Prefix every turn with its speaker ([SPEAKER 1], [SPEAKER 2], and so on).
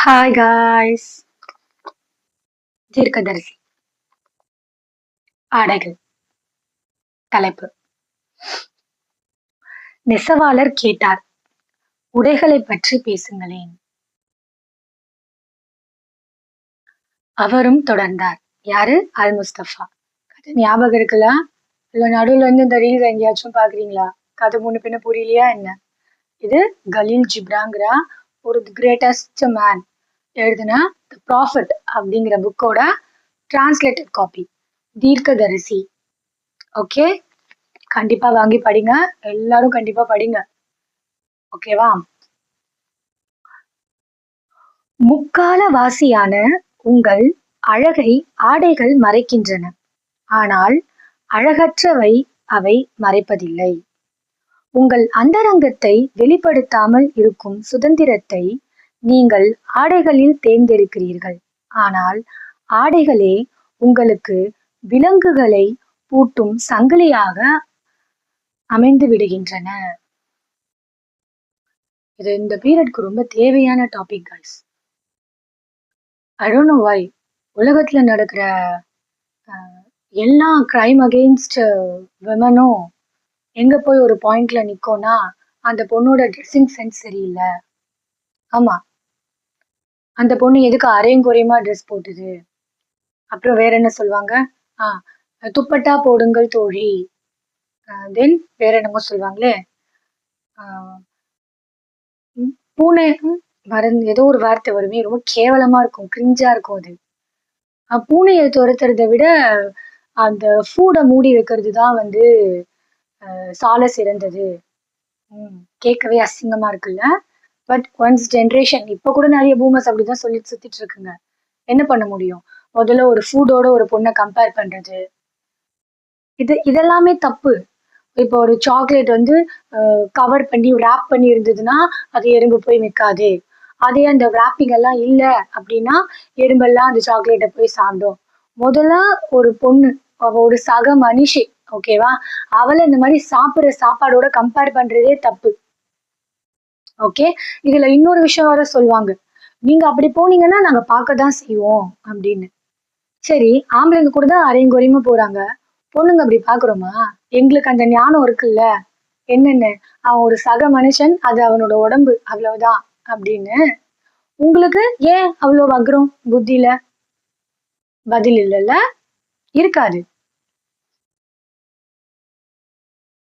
[SPEAKER 1] Hi guys. தீர்க்கதரிசி ஆடைகள். தலைப்பு: நெசவாளர் கேட்டார், உடைகளை பற்றி பேசுங்களேன். அவரும் தொடர்ந்தார். யாரு? அல் முஸ்தபா. கதை ஞாபகம் இருக்குல்ல? இல்ல நடுவுல இருந்து இந்த ரீல்ஸ் எங்கேயாச்சும் பாக்குறீங்களா? கதை முன்ன பின்ன புரியலையா என்ன? இது கலீல் ஜிப்ராங்கிற ஒரு கிரேட்டஸ்ட் மேன் எழுதின தி ப்ராஃபிட் அப்படிங்கிற புக்கோட டிரான்ஸ்லேட்டட் காப்பி. தீர்க்கதரிசி. ஓகே, கண்டிப்பா வாங்கி படிங்க. எல்லாரும் கண்டிப்பா படிங்க. ஓகேவா? முக்கால வாசியான உங்கள் அழகை ஆடைகள் மறைக்கின்றன, ஆனால் அழகற்றவை அவை மறைப்பதில்லை. உங்கள் அந்தரங்கத்தை வெளிப்படுத்தாமல் இருக்கும் சுதந்திரத்தை நீங்கள் ஆடைகளில் தேர்ந்தெடுக்கிறீர்கள், ஆனால் ஆடைகளே உங்களுக்கு விலங்குகளை பூட்டும் சங்கிலியாக அமைந்து விடுகின்றன. இது இந்த பீரியட்க்கு ரொம்ப தேவையான topic guys. I don't know why உலகத்துல நடக்கிற எல்லா கிரைம் அகெயின்ஸ்ட் விமனும் எங்க போய் ஒரு பாயிண்ட்ல நிக்கோனா, அந்த பொண்ணோட ட்ரெஸ்ஸிங் சென்ஸ் சரியில்லை. ஆமா, அந்த பொண்ணு எதுக்கு அரையும் குறையுமா ட்ரெஸ் போட்டுது. அப்புறம் வேற என்ன சொல்லுவாங்க? துப்பட்டா போடுங்கள் தோழி. தென் வேற என்னமோ சொல்லுவாங்களே, பூனை மறந்து ஏதோ ஒரு வார்த்தை வருமே, ரொம்ப கேவலமா இருக்கும், கிரிஞ்சா இருக்கும். அது பூனையை துரத்துறதை விட அந்த ஃபூடை மூடி வைக்கிறது தான் வந்து சால சிறந்தது. கேட்கவே அசிங்கமா இருக்குல்ல? பட் ஒன்ஸ் ஜென்ரேஷன், இப்ப கூட நிறைய பூமர்ஸ் அப்படிதான் சொல்லி சுத்திட்டு இருக்குங்க. என்ன பண்ண முடியும்? முதல்ல ஒரு ஃபுட்டோட ஒரு பொண்ணை கம்பேர் பண்றது, இதெல்லாமே தப்பு. இப்போ ஒரு சாக்லேட் வந்து கவர் பண்ணி ரேப் பண்ணி இருந்ததுன்னா அது எறும்பு போய் நிற்காது. அதே அந்த ராப்பிங் எல்லாம் இல்லை அப்படின்னா எறும்பெல்லாம் அந்த சாக்லேட்டை போய் சாப்பிடும். முதல்ல ஒரு பொண்ணு, அவ ஒரு சக மனுஷி, ஓகேவா? அவளை இந்த மாதிரி சாப்பிட்ற சாப்பாடோட கம்பேர் பண்றதே தப்பு. ஓகே, இதுல இன்னொரு விஷயம் வர சொல்லுவாங்க, நீங்க அப்படி போனீங்கன்னா நாங்க பார்க்கதான் செய்வோம் அப்படின்னு. சரி, ஆம்பளைங்க கூட தான் அரையும் குறையுமா போறாங்க, பொண்ணுங்க அப்படி பாக்குறோமா? எங்களுக்கு அந்த ஞானம் இருக்குல்ல, என்னென்ன அவன் ஒரு சக மனுஷன், அது அவனோட உடம்பு, அவ்வளவுதான் அப்படின்னு. உங்களுக்கு ஏன் அவ்வளோ வக்ரம் புத்தியில? பதில் இல்லைல்ல? இருக்காது.